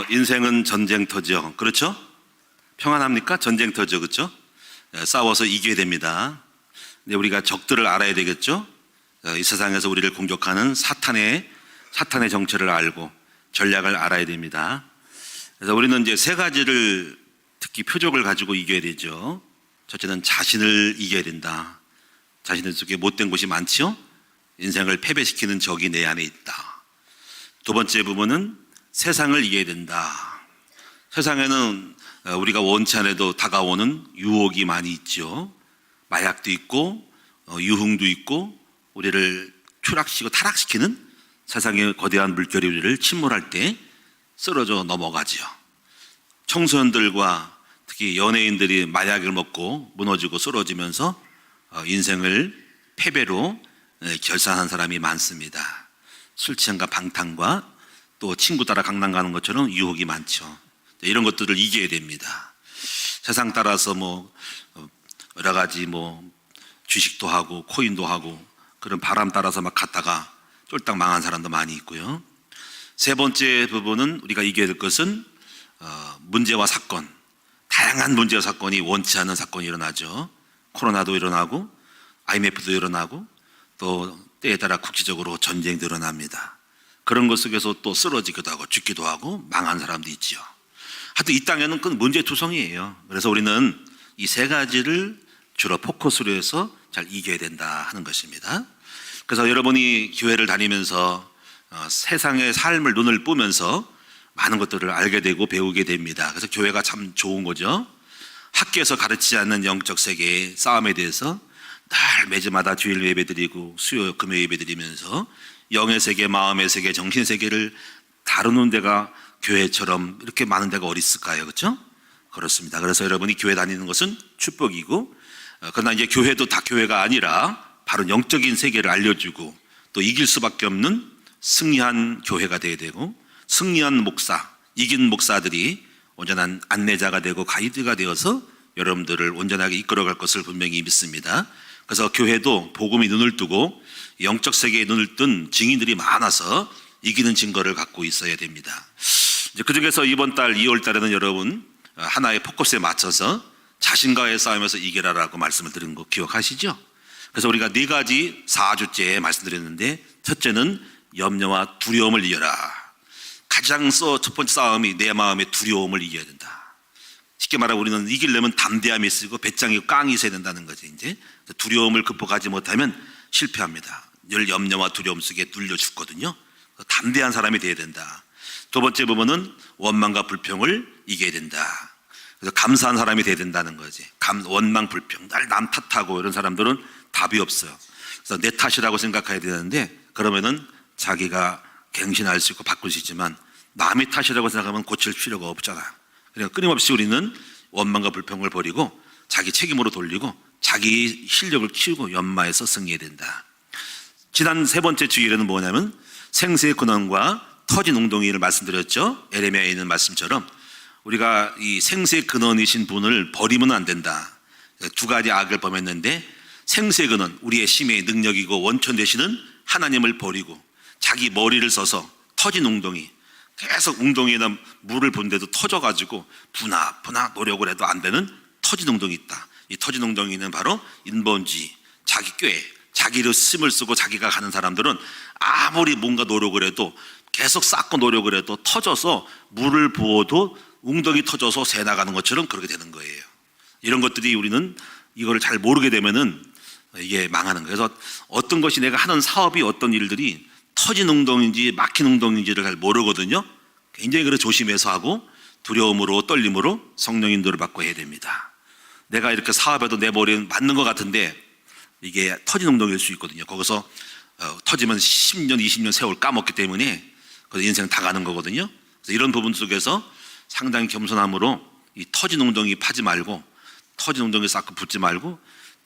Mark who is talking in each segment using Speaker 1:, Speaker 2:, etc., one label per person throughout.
Speaker 1: 인생은 전쟁터죠. 그렇죠? 평안합니까? 전쟁터죠. 그렇죠? 싸워서 이겨야 됩니다. 근데 우리가 적들을 알아야 되겠죠? 이 세상에서 우리를 공격하는 사탄의 정체를 알고 전략을 알아야 됩니다. 그래서 우리는 이제 세 가지를 특히 표적을 가지고 이겨야 되죠. 첫째는 자신을 이겨야 된다. 자신의 속에 못된 곳이 많지요? 인생을 패배시키는 적이 내 안에 있다. 두 번째 부분은 세상을 이겨야 된다. 세상에는 우리가 원치 않아도 다가오는 유혹이 많이 있죠. 마약도 있고 유흥도 있고 우리를 추락시키고 타락시키는 세상의 거대한 물결이 우리를 침몰할 때 쓰러져 넘어가지요. 청소년들과 특히 연예인들이 마약을 먹고 무너지고 쓰러지면서 인생을 패배로 결산한 사람이 많습니다. 술 취함과 방탕과 또 친구 따라 강남 가는 것처럼 유혹이 많죠. 이런 것들을 이겨야 됩니다. 세상 따라서 여러 가지 주식도 하고 코인도 하고 그런 바람 따라서 막 갔다가 쫄딱 망한 사람도 많이 있고요. 세 번째 부분은 우리가 이겨야 될 것은 문제와 사건, 다양한 문제와 사건이 원치 않는 사건이 일어나죠. 코로나도 일어나고 IMF도 일어나고 또 때에 따라 국제적으로 전쟁도 일어납니다. 그런 것 속에서 또 쓰러지기도 하고 죽기도 하고 망한 사람도 있죠. 하여튼 이 땅에는 그건 문제투성이에요. 그래서 우리는 이 세 가지를 주로 포커스로 해서 잘 이겨야 된다 하는 것입니다. 그래서 여러분이 교회를 다니면서 세상의 삶을 눈을 보면서 많은 것들을 알게 되고 배우게 됩니다. 그래서 교회가 참 좋은 거죠. 학교에서 가르치지 않는 영적 세계의 싸움에 대해서 늘 매주마다 주일 예배드리고 수요 금요 예배드리면서 영의 세계, 마음의 세계, 정신 세계를 다루는 데가 교회처럼 이렇게 많은 데가 어디 있을까요? 그렇죠? 그렇습니다. 그래서 여러분이 교회 다니는 것은 축복이고, 그러나 이제 교회도 다 교회가 아니라 바로 영적인 세계를 알려주고 또 이길 수밖에 없는 승리한 교회가 되어야 되고, 승리한 목사, 이긴 목사들이 온전한 안내자가 되고 가이드가 되어서 여러분들을 온전하게 이끌어갈 것을 분명히 믿습니다. 그래서 교회도 복음이 눈을 뜨고 영적 세계에 눈을 뜬 증인들이 많아서 이기는 증거를 갖고 있어야 됩니다. 이제 그중에서 이번 달 2월 달에는 여러분 하나의 포커스에 맞춰서 자신과의 싸움에서 이겨라라고 말씀을 드린 거 기억하시죠? 그래서 우리가 네 가지 4주째 말씀드렸는데, 첫째는 염려와 두려움을 이겨라. 가장 첫 번째 싸움이 내 마음의 두려움을 이겨야 된다. 쉽게 말하면 우리는 이기려면 담대함이 있고 배짱이 깡이 있어야 된다는 거죠. 이제 두려움을 극복하지 못하면 실패합니다. 늘 염려와 두려움 속에 눌려 죽거든요. 담대한 사람이 되어야 된다. 두 번째 부분은 원망과 불평을 이겨야 된다. 그래서 감사한 사람이 되어야 된다는 거지. 원망, 불평, 날 남 탓하고 이런 사람들은 답이 없어요. 그래서 내 탓이라고 생각해야 되는데, 그러면은 자기가 갱신할 수 있고 바꿀 수 있지만 남의 탓이라고 생각하면 고칠 필요가 없잖아요. 그러니까 끊임없이 우리는 원망과 불평을 버리고 자기 책임으로 돌리고 자기 실력을 키우고 연마해서 승리해야 된다. 지난 세 번째 주일에는 뭐냐면 생수의 근원과 터진 웅덩이를 말씀드렸죠. 에레미야에 있는 말씀처럼 우리가 이 생수의 근원이신 분을 버리면 안 된다. 두 가지 악을 범했는데, 생수의 근원, 우리의 힘의 능력이고 원천 되시는 하나님을 버리고 자기 머리를 써서 터진 웅덩이, 계속 웅덩이에다 물을 붓는데도 터져가지고 부나 노력을 해도 안 되는 터진 웅덩이 있다. 이 터진 웅덩이는 바로 인본주의, 자기 꾀, 자기로 힘을 쓰고 자기가 가는 사람들은 아무리 뭔가 노력을 해도 계속 쌓고 노력을 해도 터져서 물을 부어도 웅덩이 터져서 새 나가는 것처럼 그렇게 되는 거예요. 이런 것들이 우리는 이거를 잘 모르게 되면은 이게 망하는 거예요. 그래서 어떤 것이 내가 하는 사업이 어떤 일들이 터진 웅덩이인지 막힌 웅덩이인지를 잘 모르거든요. 굉장히 그래서 조심해서 하고 두려움으로 떨림으로 성령 인도를 받고 해야 됩니다. 내가 이렇게 사업에도 내 머리는 맞는 것 같은데 이게 터진 웅덩이일 수 있거든요. 거기서 터지면 10년, 20년 세월 까먹기 때문에 인생 다 가는 거거든요. 그래서 이런 부분 속에서 상당히 겸손함으로 이 터진 웅덩이 파지 말고, 터진 웅덩이 쌓고 붙지 말고,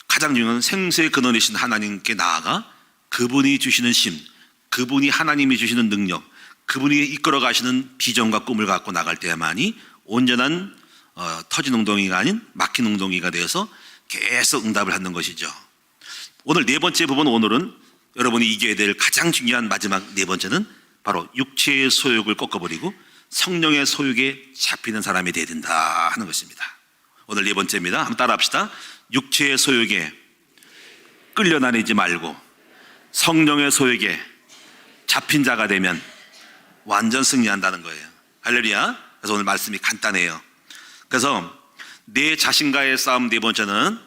Speaker 1: 가장 중요한 생수의 근원이신 하나님께 나아가 그분이 주시는 힘, 그분이 하나님이 주시는 능력, 그분이 이끌어 가시는 비전과 꿈을 갖고 나갈 때야만이 온전한 터진 웅덩이가 아닌 막힌 웅덩이가 되어서 계속 응답을 하는 것이죠. 오늘 네 번째 부분, 오늘은 여러분이 이겨야 될 가장 중요한 마지막 네 번째는 바로 육체의 소욕을 꺾어버리고 성령의 소욕에 잡히는 사람이 되어야 된다 하는 것입니다. 오늘 네 번째입니다. 한번 따라합시다. 육체의 소욕에 끌려다니지 말고 성령의 소욕에 잡힌 자가 되면 완전 승리한다는 거예요. 할렐루야. 그래서 오늘 말씀이 간단해요. 그래서 내 자신과의 싸움 네 번째는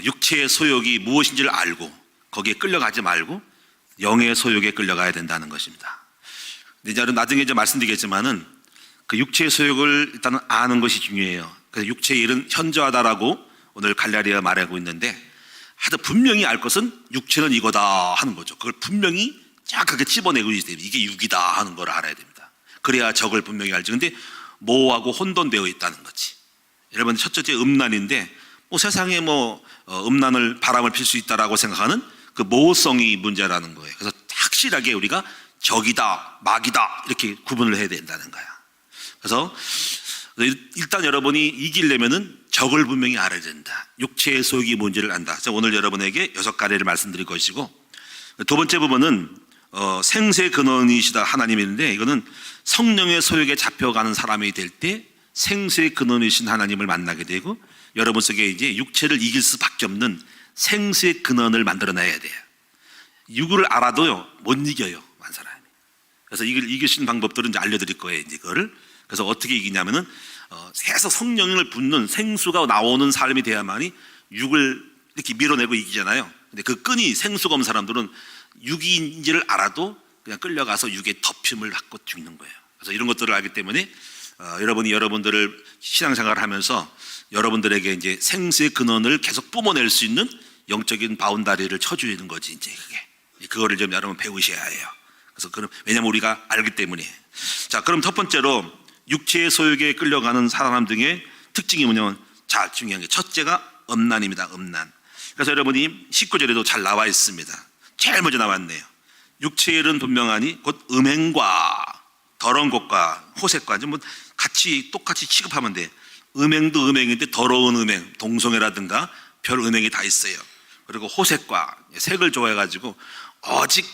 Speaker 1: 육체의 소욕이 무엇인지를 알고 거기에 끌려가지 말고 영의 소욕에 끌려가야 된다는 것입니다. 이제 나중에 이제 말씀드리겠지만은 그 육체의 소욕을 일단은 아는 것이 중요해요. 그래서 육체의 일은 현저하다라고 오늘 갈라디아가 말하고 있는데, 하여튼 분명히 알 것은 육체는 이거다 하는 거죠. 그걸 분명히 정확하게 집어내고 있어야 됩니다. 이게 육이다 하는 걸 알아야 됩니다. 그래야 적을 분명히 알지. 근데 모호하고 혼돈되어 있다는 거지. 여러분, 첫째 음란인데 세상에 음란을 바람을 필 수 있다라고 생각하는 그 모호성이 문제라는 거예요. 그래서 확실하게 우리가 적이다, 막이다 이렇게 구분을 해야 된다는 거야. 그래서 일단 여러분이 이기려면은 적을 분명히 알아야 된다. 육체의 소욕이 뭔지를 안다. 그래서 오늘 여러분에게 6가지를 말씀드릴 것이고, 두 번째 부분은 생세 근원이시다 하나님인데, 이거는 성령의 소욕에 잡혀가는 사람이 될 때 생세 근원이신 하나님을 만나게 되고, 여러분 속에 이제 육체를 이길 수밖에 없는 생세 근원을 만들어내야 돼요. 육을 알아도요 못 이겨요, 한 사람이. 그래서 이걸 이길 수 있는 방법들은 이제 알려드릴 거예요. 이제 그거를. 그래서 어떻게 이기냐면은 계속 성령을 붓는 생수가 나오는 삶이 돼야만이 육을 이렇게 밀어내고 이기잖아요. 근데 그 끈이 생수가 없는 사람들은 육인지를 알아도 그냥 끌려가서 육의 덮임을 받고 죽는 거예요. 그래서 이런 것들을 알기 때문에 여러분이 여러분들을 신앙생활을 하면서 여러분들에게 이제 생수의 근원을 계속 뿜어낼 수 있는 영적인 바운다리를 쳐주는 거지. 이제 그거를 좀 여러분 배우셔야 해요. 그래서 왜냐면 우리가 알기 때문에. 자, 그럼 첫 번째로 육체의 소욕에 끌려가는 사람 등의 특징이 뭐냐면, 자, 중요한 게 첫째가 음란입니다. 음란. 그래서 여러분이 19절에도 잘 나와 있습니다. 제일 먼저 나왔네요. 육체의 일은 분명하니 곧 음행과 더러운 것과 호색과 같이 똑같이 취급하면 돼. 음행도 음행인데 더러운 음행, 동성애라든가 별 음행이 다 있어요. 그리고 호색과 색을 좋아해가지고 오직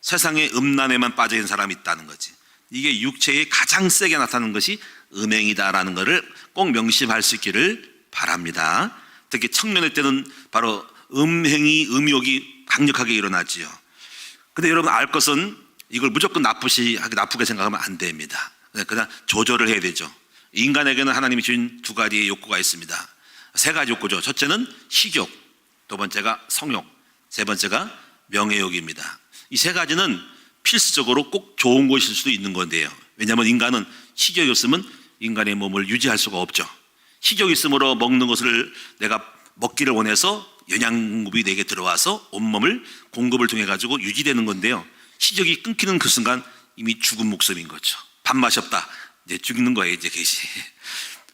Speaker 1: 세상의 음란에만 빠져있는 사람이 있다는 거지. 이게 육체에 가장 세게 나타나는 것이 음행이다라는 것을 꼭 명심할 수 있기를 바랍니다. 특히 청년의 때는 바로 음행이, 음욕이 강력하게 일어나지요. 근데 여러분 알 것은 이걸 무조건 나쁘게 생각하면 안 됩니다. 그냥 조절을 해야 되죠. 인간에게는 하나님이 주신 2가지의 욕구가 있습니다. 3가지 욕구죠. 첫째는 식욕, 두 번째가 성욕, 세 번째가 명예욕입니다. 이 3가지는 필수적으로 꼭 좋은 것일 수도 있는 건데요. 왜냐하면 인간은 식욕이 없으면 인간의 몸을 유지할 수가 없죠. 식욕이 있으므로 먹는 것을 내가 먹기를 원해서 영양공급이 내게 들어와서 온몸을 공급을 통해 가지고 유지되는 건데요. 식욕이 끊기는 그 순간 이미 죽은 목숨인 거죠. 밥맛이 없다, 이제 죽는 거예요. 이제 그것이.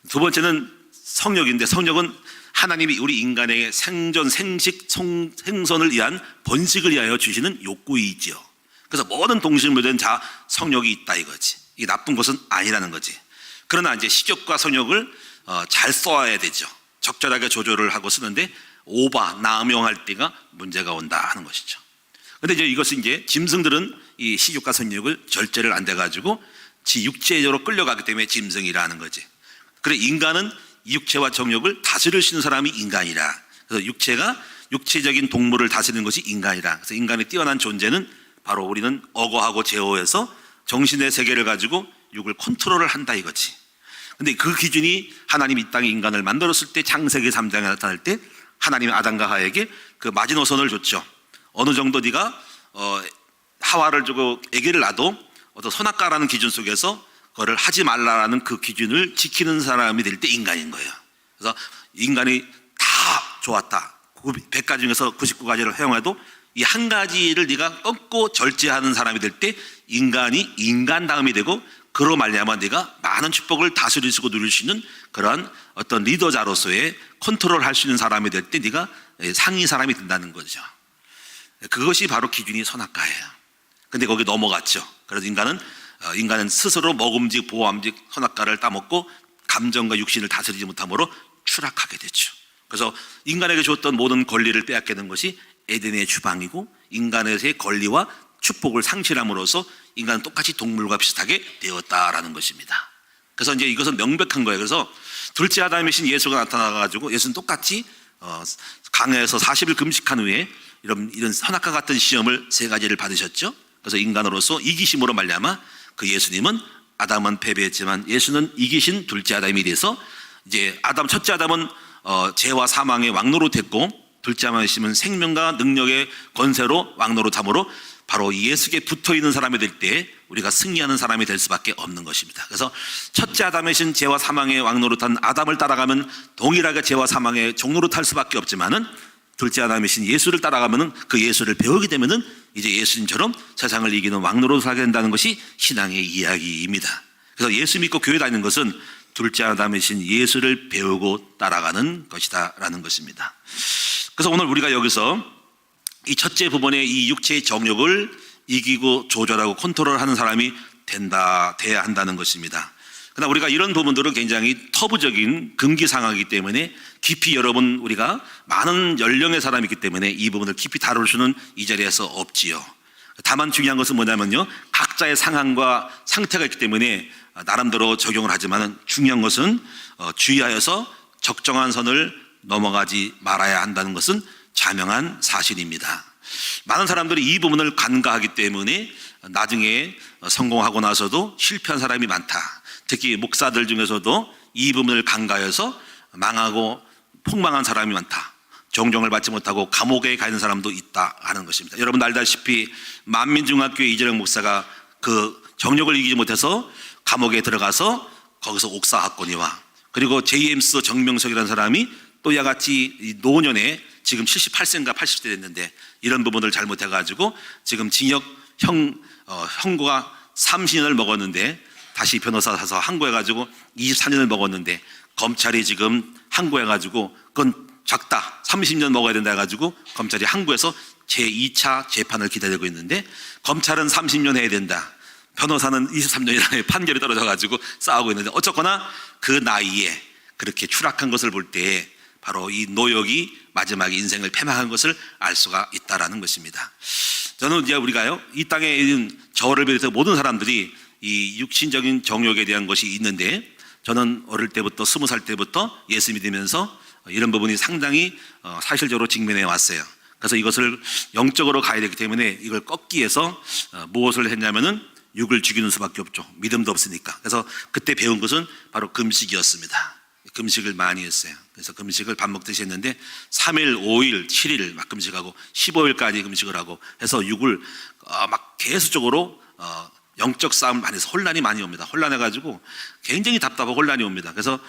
Speaker 1: 두 번째는 성욕인데, 성욕은 하나님이 우리 인간에게 생존, 생식, 생선을 위한 번식을 위하여 주시는 욕구이지요. 그래서 모든 동식물들은 다 성욕이 있다 이거지. 이게 나쁜 것은 아니라는 거지. 그러나 이제 식욕과 성욕을 잘 써야 되죠. 적절하게 조절을 하고 쓰는데 남용할 때가 문제가 온다 하는 것이죠. 근데 이제 이것은 이제 짐승들은 이 식욕과 성욕을 절제를 안 돼가지고 지 육체적으로 끌려가기 때문에 짐승이라는 거지. 그래 인간은 이 육체와 정욕을 다스릴 수 있는 사람이 인간이라. 그래서 육체적인 동물을 다스리는 것이 인간이라. 그래서 인간의 뛰어난 존재는 바로 우리는 어거하고 제어해서 정신의 세계를 가지고 육을 컨트롤을 한다 이거지. 근데 그 기준이 하나님이 이 땅에 인간을 만들었을 때 창세기 3장에 나타날 때 하나님이 아담과 하와에게 그 마지노선을 줬죠. 어느 정도 네가 하와를 주고 아기를 낳아도 어떤 선악과라는 기준 속에서 그거를 하지 말라라는 그 기준을 지키는 사람이 될 때 인간인 거예요. 그래서 인간이 다 좋았다. 100가지 중에서 99가지를 허용해도 이 한 가지를 네가 끊고 절제하는 사람이 될 때 인간이 인간다움이 되고, 그로 말미암아 네가 많은 축복을 다스리고 누릴 수 있는 그런 어떤 리더자로서의 컨트롤할 수 있는 사람이 될 때 네가 상위 사람이 된다는 거죠. 그것이 바로 기준이 선악과예요. 근데 거기 넘어갔죠. 그래서 인간은 스스로 먹음직, 보암직 선악과를 따먹고 감정과 육신을 다스리지 못함으로 추락하게 됐죠. 그래서 인간에게 줬던 모든 권리를 빼앗게 된 것이 에덴의 주방이고, 인간의 권리와 축복을 상실함으로써 인간은 똑같이 동물과 비슷하게 되었다라는 것입니다. 그래서 이제 이것은 명백한 거예요. 그래서 둘째 아담이신 예수가 나타나가지고 예수는 똑같이 강해에서 40일 금식한 후에 이런 선악과 같은 시험을 3가지를 받으셨죠. 그래서 인간으로서 이기심으로 말미암아 그 예수님은 아담은 패배했지만 예수는 이기신 둘째 아담이 돼서 이제 첫째 아담은 죄와 사망의 왕노로 됐고 둘째 아담이시면 생명과 능력의 권세로 왕노로 탐으로 바로 예수께 붙어있는 사람이 될 때 우리가 승리하는 사람이 될 수밖에 없는 것입니다. 그래서 첫째 아담이신 죄와 사망의 왕노로 탄 아담을 따라가면 동일하게 죄와 사망의 종로로 탈 수밖에 없지만은 둘째 아담이신 예수를 따라가면은 그 예수를 배우게 되면은 이제 예수님처럼 세상을 이기는 왕노로 살게 된다는 것이 신앙의 이야기입니다. 그래서 예수 믿고 교회 다니는 것은 둘째 아담이신 예수를 배우고 따라가는 것이다라는 것입니다. 그래서 오늘 우리가 여기서 이 첫째 부분의 이 육체의 정욕을 이기고 조절하고 컨트롤하는 사람이 돼야 한다는 것입니다. 그러나 우리가 이런 부분들은 굉장히 터부적인 금기상하기 때문에 깊이 여러분 우리가 많은 연령의 사람이기 때문에 이 부분을 깊이 다룰 수는 이 자리에서 없지요. 다만 중요한 것은 뭐냐면요, 각자의 상황과 상태가 있기 때문에 나름대로 적용을 하지만 중요한 것은 주의하여서 적정한 선을 넘어가지 말아야 한다는 것은 자명한 사실입니다. 많은 사람들이 이 부분을 간과하기 때문에 나중에 성공하고 나서도 실패한 사람이 많다. 특히 목사들 중에서도 이 부분을 간과해서 망하고 폭망한 사람이 많다. 정정을 받지 못하고 감옥에 가 있는 사람도 있다 하는 것입니다. 여러분 알다시피 만민중학교의 이재령 목사가 그 정욕을 이기지 못해서 감옥에 들어가서 거기서 옥사학고니와 그리고 제임스 정명석이라는 사람이 또 이와 같이 노년에 지금 78세인가 80세 됐는데 이런 부분을 잘못해가지고 지금 징역 형고가 30년을 먹었는데 다시 변호사 사서 항고해가지고 24년을 먹었는데 검찰이 지금 항고해가지고 그건 작다 30년 먹어야 된다 해가지고 검찰이 항고해서 제2차 재판을 기다리고 있는데 검찰은 30년 해야 된다, 변호사는 23년이라는 판결이 떨어져가지고 싸우고 있는데 어쨌거나 그 나이에 그렇게 추락한 것을 볼 때 바로 이 노역이 마지막에 인생을 패망한 것을 알 수가 있다라는 것입니다. 저는 이제 우리가요 이 땅에 있는 저를 비롯해서 모든 사람들이 이 육신적인 정욕에 대한 것이 있는데 저는 어릴 때부터 20살 때부터 예수 믿으면서 이런 부분이 상당히 사실적으로 직면해 왔어요. 그래서 이것을 영적으로 가야 되기 때문에 이걸 꺾기 위해서 무엇을 했냐면은 육을 죽이는 수밖에 없죠. 믿음도 없으니까. 그래서 그때 배운 것은 바로 금식이었습니다. 금식을 많이 했어요. 그래서 금식을 밥 먹듯이 했는데 3일, 5일, 7일 막 금식하고 15일까지 금식을 하고 해서 육을 막 계속적으로 영적 싸움을 많이 해서 혼란이 많이 옵니다. 혼란해가지고 굉장히 답답하고 혼란이 옵니다. 그래서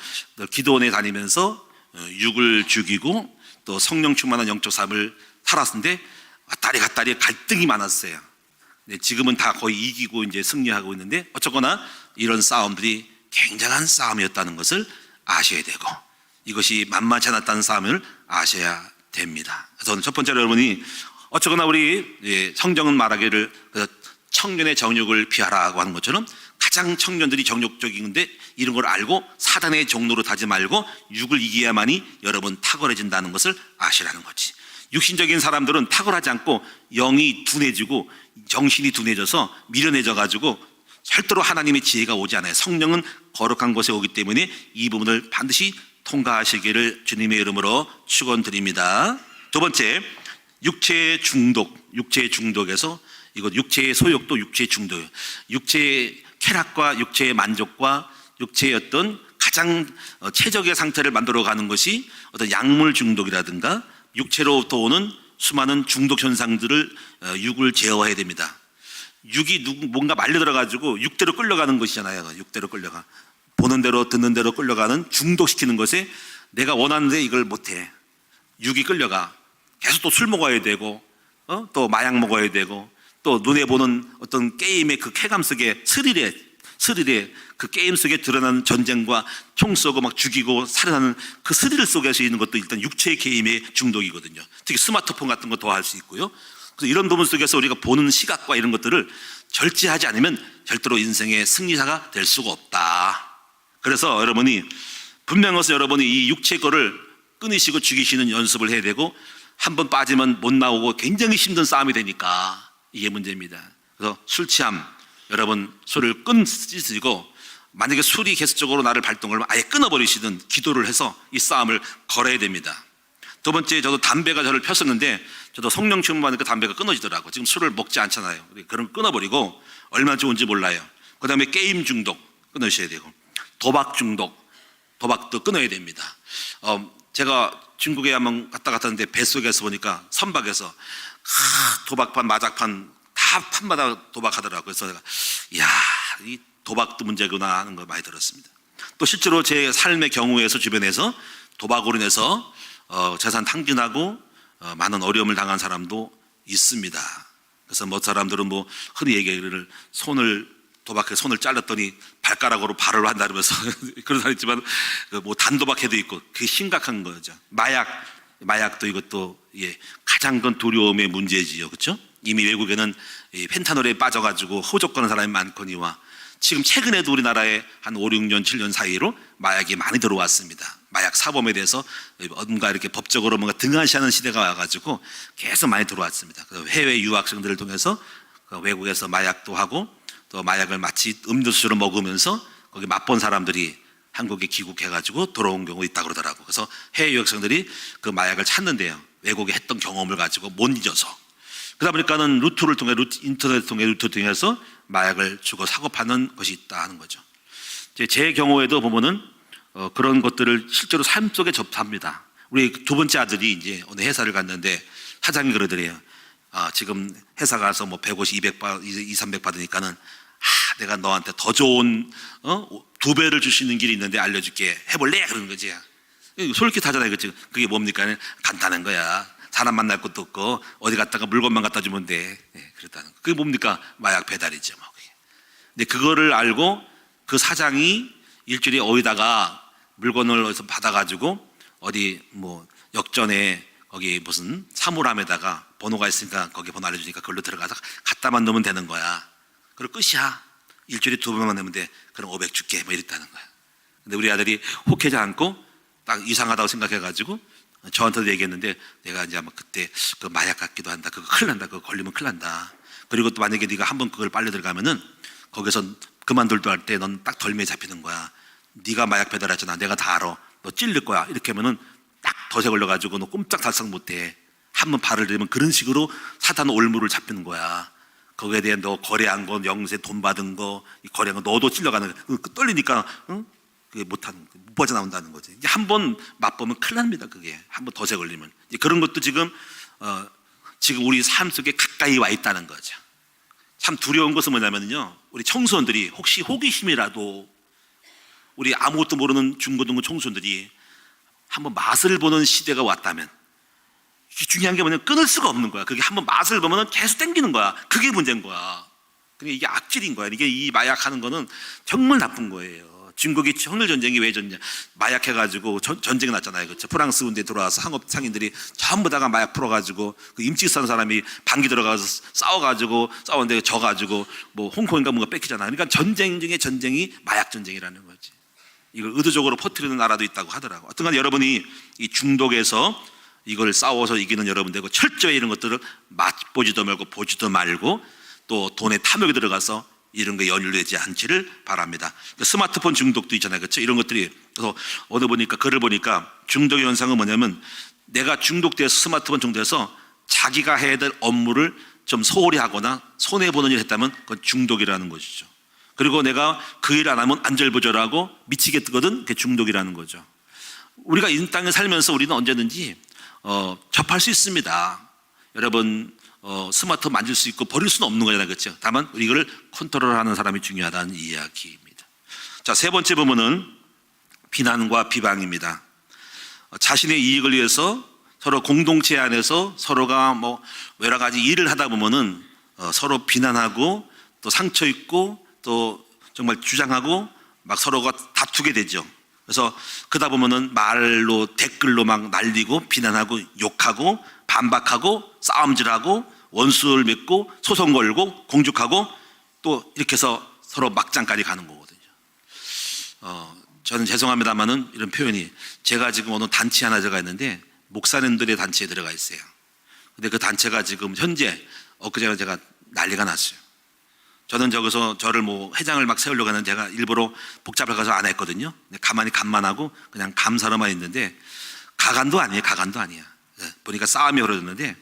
Speaker 1: 기도원에 다니면서 육을 죽이고 또 성령 충만한 영적 삶을 살았는데 왔다리 갔다리 갈등이 많았어요. 지금은 다 거의 이기고 이제 승리하고 있는데 어쨌거나 이런 싸움들이 굉장한 싸움이었다는 것을 아셔야 되고 이것이 만만치 않았다는 싸움을 아셔야 됩니다. 그래서 첫 번째로 여러분이 어쨌거나 우리 성경은 말하기를 청년의 정욕을 피하라고 하는 것처럼 가장 청년들이 정욕적인데 이런 걸 알고 사단의 종로로 타지 말고 육을 이겨야만이 여러분 탁월해진다는 것을 아시라는 거지. 육신적인 사람들은 탁월하지 않고 영이 둔해지고 정신이 둔해져서 미련해져 가지고 절대로 하나님의 지혜가 오지 않아요. 성령은 거룩한 곳에 오기 때문에 이 부분을 반드시 통과하시기를 주님의 이름으로 축원드립니다. 두 번째, 육체의 중독에서 이거 육체의 소욕도 육체의 중독이에요. 육체의 쾌락과 육체의 만족과 육체의 어떤 가장 최적의 상태를 만들어가는 것이 어떤 약물 중독이라든가 육체로부터 오는 수많은 중독 현상들을 육을 제어해야 됩니다. 육이 뭔가 말려들어가지고 육대로 끌려가는 것이잖아요. 육대로 끌려가. 보는 대로 듣는 대로 끌려가는 중독시키는 것에 내가 원하는데 이걸 못해. 육이 끌려가. 계속 또 술 먹어야 되고 또 마약 먹어야 되고 또 눈에 보는 어떤 게임의 그 쾌감 속에 스릴에 그 게임 속에 드러나는 전쟁과 총 쏘고 막 죽이고 살해하는 그 스릴 속에서 있는 것도 일단 육체의 게임의 중독이거든요. 특히 스마트폰 같은 거 더 할 수 있고요. 그래서 이런 부분 속에서 우리가 보는 시각과 이런 것들을 절제하지 않으면 절대로 인생의 승리자가 될 수가 없다. 그래서 여러분이 분명해서 여러분이 이 육체 거를 끊으시고 죽이시는 연습을 해야 되고 한 번 빠지면 못 나오고 굉장히 힘든 싸움이 되니까 이게 문제입니다. 그래서 술 취함, 여러분 술을 끊으시고 만약에 술이 계속적으로 나를 발동하면 아예 끊어버리시든 기도를 해서 이 싸움을 걸어야 됩니다. 두 번째, 저도 담배가 저를 폈었는데 저도 성령 충만 받으니까 담배가 끊어지더라고. 지금 술을 먹지 않잖아요. 그럼 끊어버리고 얼마나 좋은지 몰라요. 그 다음에 게임 중독 끊으셔야 되고, 도박 중독, 도박도 끊어야 됩니다. 제가 중국에 한번 갔다 갔는데 뱃속에서 보니까 선박에서 도박판, 마작판 다 판마다 도박하더라고요. 그래서 내가 이야, 이 도박도 문제구나 하는 걸 많이 들었습니다. 또 실제로 제 삶의 경우에서 주변에서 도박으로 인해서 재산 탕진하고 많은 어려움을 당한 사람도 있습니다. 그래서 뭐 사람들은 뭐 흔히 얘기를 도박해 손을 잘랐더니 발가락으로 발을 한다면서 그런 사람 있지만 뭐 단도박해도 있고 그게 심각한 거죠. 마약도 이것도 가장 큰 두려움의 문제지요, 그렇죠? 이미 외국에는 펜타놀에 빠져가지고 호적거는 사람이 많거니와 지금 최근에도 우리나라에 한 5, 6년, 7년 사이로 마약이 많이 들어왔습니다. 마약 사범에 대해서 뭔가 이렇게 법적으로 뭔가 등한시하는 시대가 와가지고 계속 많이 들어왔습니다. 그래서 해외 유학생들을 통해서 외국에서 마약도 하고 또 마약을 마치 음료수로 먹으면서 거기 맛본 사람들이 한국에 귀국해가지고 돌아온 경우 있다고 그러더라고. 그래서 해외 유학생들이 그 마약을 찾는데요. 외국에 했던 경험을 가지고 못 잊어서. 그러다 보니까는 인터넷을 통해 루트를 통해서 마약을 주고 사고 파는 것이 있다 하는 거죠. 제 경우에도 보면은 그런 것들을 실제로 삶 속에 접합니다. 우리 두 번째 아들이 이제 어느 회사를 갔는데 사장이 그러더래요. 지금 회사 가서 뭐 150, 200, 300 받으니까는 내가 너한테 더 좋은 2배를 줄 수 있는 길이 있는데 알려줄게. 해볼래? 그러는 거지. 솔깃하잖아요. 그치? 그게 뭡니까? 간단한 거야. 사람 만날 것도 없고 어디 갔다가 물건만 갖다 주면 돼. 그랬다는 거. 그게 뭡니까? 마약 배달이죠. 뭐. 근데 그거를 알고 그 사장이 일주일에 어디다가 물건을 어디서 받아가지고 어디 뭐 역전에 거기 무슨 사물함에다가 번호가 있으니까 거기 번호 알려주니까 그걸로 들어가서 갖다만 넣으면 되는 거야. 그리고 끝이야. 일주일에 2번만 내면 돼. 그럼 500 줄게. 뭐 이랬다는 거야. 근데 우리 아들이 혹하지 않고 딱 이상하다고 생각해가지고 저한테도 얘기했는데 내가 이제 아마 그때 그 마약 같기도 한다. 그거 큰일 난다. 그거 걸리면 큰일 난다. 그리고 또 만약에 네가 한번 그걸 빨려 들어가면은 거기서 그만둘도 할 때 넌 딱 덜미에 잡히는 거야. 네가 마약 배달했잖아. 내가 다 알아. 너 찔릴 거야. 이렇게 하면은 딱 덫에 걸려가지고 너 꼼짝달싹 못해. 한번 발을 들이면 그런 식으로 사단 올무를 잡히는 거야. 거기에 대해 너 거래한 거, 영세 돈 받은 거, 거래한 거 너도 찔려가는 거. 떨리니까 그게 못 빠져나온다는 거지. 한번 맛보면 큰일 납니다. 그게 한번 덫에 걸리면. 그런 것도 지금 우리 삶 속에 가까이 와 있다는 거죠. 참 두려운 것은 뭐냐면요, 우리 청소년들이 혹시 호기심이라도 우리 아무것도 모르는 중고등부 청소년들이 한번 맛을 보는 시대가 왔다면, 중요한 게 뭐냐면 끊을 수가 없는 거야. 그게 한번 맛을 보면 계속 땡기는 거야. 그게 문제인 거야. 그게 이게 악질인 거야. 이게 이 마약하는 거는 정말 나쁜 거예요. 중국이 청일전쟁이 왜 졌냐? 마약해가지고 전쟁이 났잖아요. 그렇죠? 프랑스 군대 들어와서 한국 상인들이 전부 다가 마약 풀어가지고 그 임치 싼 사람이 방기 들어가서 싸웠는데 져가지고 뭐 홍콩인가 뭔가 뺏기잖아요. 그러니까 전쟁 중에 전쟁이 마약 전쟁이라는 거지. 이걸 의도적으로 퍼뜨리는 나라도 있다고 하더라고. 어떤간 여러분이 이 중독에서 이걸 싸워서 이기는 여러분 되고 철저히 이런 것들을 맛보지도 말고 보지도 말고 또 돈에 탐욕에 들어가서 이런 거 연루되지 않기를 바랍니다. 스마트폰 중독도 있잖아요. 그렇죠? 이런 것들이. 그래서 어디 보니까 글을 보니까 중독의 현상은 뭐냐면 내가 중독돼서 스마트폰 중독돼서 자기가 해야 될 업무를 좀 소홀히 하거나 손해보는 일을 했다면 그건 중독이라는 것이죠. 그리고 내가 그 일 안 하면 안절부절하고 미치겠거든. 그게 중독이라는 거죠. 우리가 이 땅에 살면서 우리는 언제든지 접할 수 있습니다. 여러분 스마트폰 만질 수 있고 버릴 수는 없는 거잖아요. 그렇죠? 다만 이걸 컨트롤하는 사람이 중요하다는 이야기입니다. 자, 세 번째 부분은 비난과 비방입니다. 자신의 이익을 위해서 서로 공동체 안에서 서로가 뭐 여러 가지 일을 하다 보면은 서로 비난하고 또 상처 있고 또 정말 주장하고 막 서로가 다투게 되죠. 그래서 그러다 보면은 말로 댓글로 막 날리고 비난하고 욕하고 반박하고 싸움질하고 원수를 맺고 소송 걸고 공죽하고 또 이렇게 해서 서로 막장까지 가는 거거든요. 저는 죄송합니다만은 이런 표현이, 제가 지금 어느 단체 하나 들어가 있는데 목사님들의 단체에 들어가 있어요. 근데 그 단체가 지금 현재 엊그제 제가 난리가 났어요. 저는 저기서 저를 뭐 회장을 막 세우려고 하는 제가 일부러 복잡을 가서 안 했거든요. 가만히 감만하고 그냥 감사로만 있는데 가관도 아니에요. 가관도 아니야. 보니까 싸움이 벌어졌는데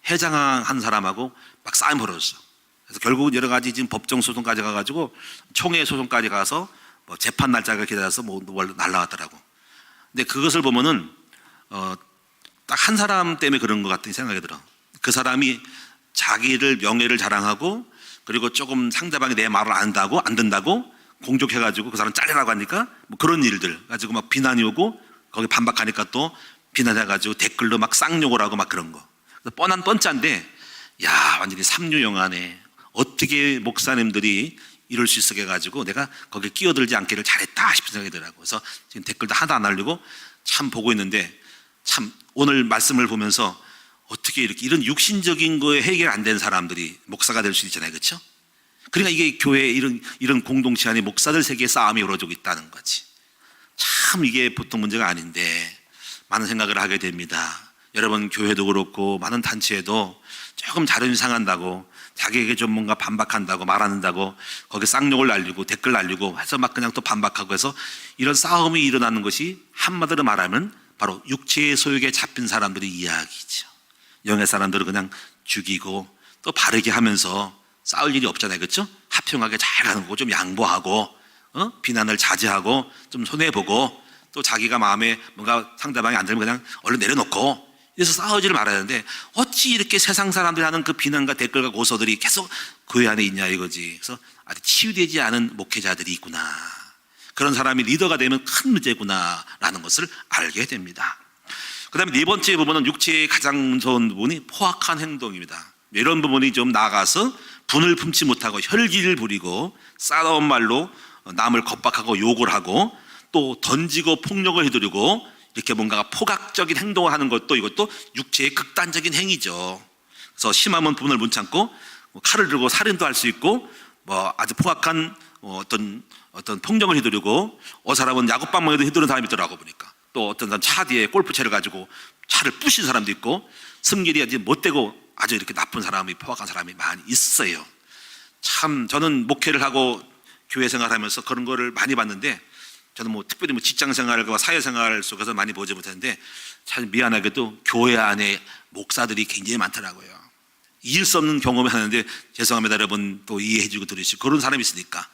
Speaker 1: 회장한 사람하고 막 싸움이 벌어졌어. 그래서 결국은 여러 가지 지금 법정 소송까지 가가지고 총회 소송까지 가서 뭐 재판 날짜가 기다려서 뭐 날라왔더라고. 근데 그것을 보면은 딱 한 사람 때문에 그런 것 같은 생각이 들어. 그 사람이 자기를 명예를 자랑하고 그리고 조금 상대방이 내 말을 안 듣는다고 공격해가지고 그 사람 잘리라고 하니까 뭐 그런 일들 가지고 막 비난이 오고 거기 반박하니까 또 비난해가지고 댓글로 막 쌍욕을 하고 막 그런 거. 뻔한 뻔짠데 야 완전히 삼류영화네. 어떻게 목사님들이 이럴 수 있게 해가지고 내가 거기에 끼어들지 않기를 잘했다 싶은 생각이 들더라고. 그래서 지금 댓글도 하나도 안 하려고 참 보고 있는데 참 오늘 말씀을 보면서 어떻게 이렇게 이런 육신적인 거에 해결 안 된 사람들이 목사가 될 수 있잖아요. 그렇죠? 그러니까 이게 교회에 이런 공동체 안에 목사들 세계의 싸움이 이루어지고 있다는 거지. 참 이게 보통 문제가 아닌데 많은 생각을 하게 됩니다. 여러분 교회도 그렇고 많은 단체에도 조금 자존심 상한다고 자기에게 좀 뭔가 반박한다고 말 안 한다고 거기 쌍욕을 날리고 댓글 날리고 해서 막 그냥 또 반박하고 해서 이런 싸움이 일어나는 것이 한마디로 말하면 바로 육체의 소욕에 잡힌 사람들의 이야기죠. 영의 사람들은 그냥 죽이고 또 바르게 하면서 싸울 일이 없잖아요. 그렇죠? 화평하게 잘 가는 거고 좀 양보하고 비난을 자제하고 좀 손해보고 또 자기가 마음에 뭔가 상대방이 안 들면 그냥 얼른 내려놓고 그래서 싸우지를 말아야 하는데 어찌 이렇게 세상 사람들이 하는 그 비난과 댓글과 고소들이 계속 교회 안에 있냐 이거지. 그래서 아직 치유되지 않은 목회자들이 있구나. 그런 사람이 리더가 되면 큰 문제구나라는 것을 알게 됩니다. 그 다음에 네 번째 부분은 육체의 가장 무서운 부분이 포악한 행동입니다. 이런 부분이 좀 나아가서 분을 품지 못하고 혈기를 부리고 싸다운 말로 남을 겁박하고 욕을 하고 또 던지고 폭력을 휘두르고 이렇게 뭔가 포각적인 행동을 하는 것도 이것도 육체의 극단적인 행위죠. 그래서 심하면 분을 못 참고 칼을 들고 살인도 할 수 있고 뭐 아주 포악한 어떤 폭력을 휘두르고 사람은 야구방망이도 휘두르는 사람이 있더라고 보니까 또 어떤 사람 차 뒤에 골프채를 가지고 차를 부신 사람도 있고 승질이 아주 못되고 아주 이렇게 나쁜 사람이 포악한 사람이 많이 있어요. 참 저는 목회를 하고 교회 생활하면서 그런 거를 많이 봤는데 저는 뭐 특별히 뭐 직장 생활과 사회 생활 속에서 많이 보지 못했는데 참 미안하게도 교회 안에 목사들이 굉장히 많더라고요. 이길 수 없는 경험을 하는데 죄송합니다 여러분 또 이해해주고 들으시고 그런 사람이 있으니까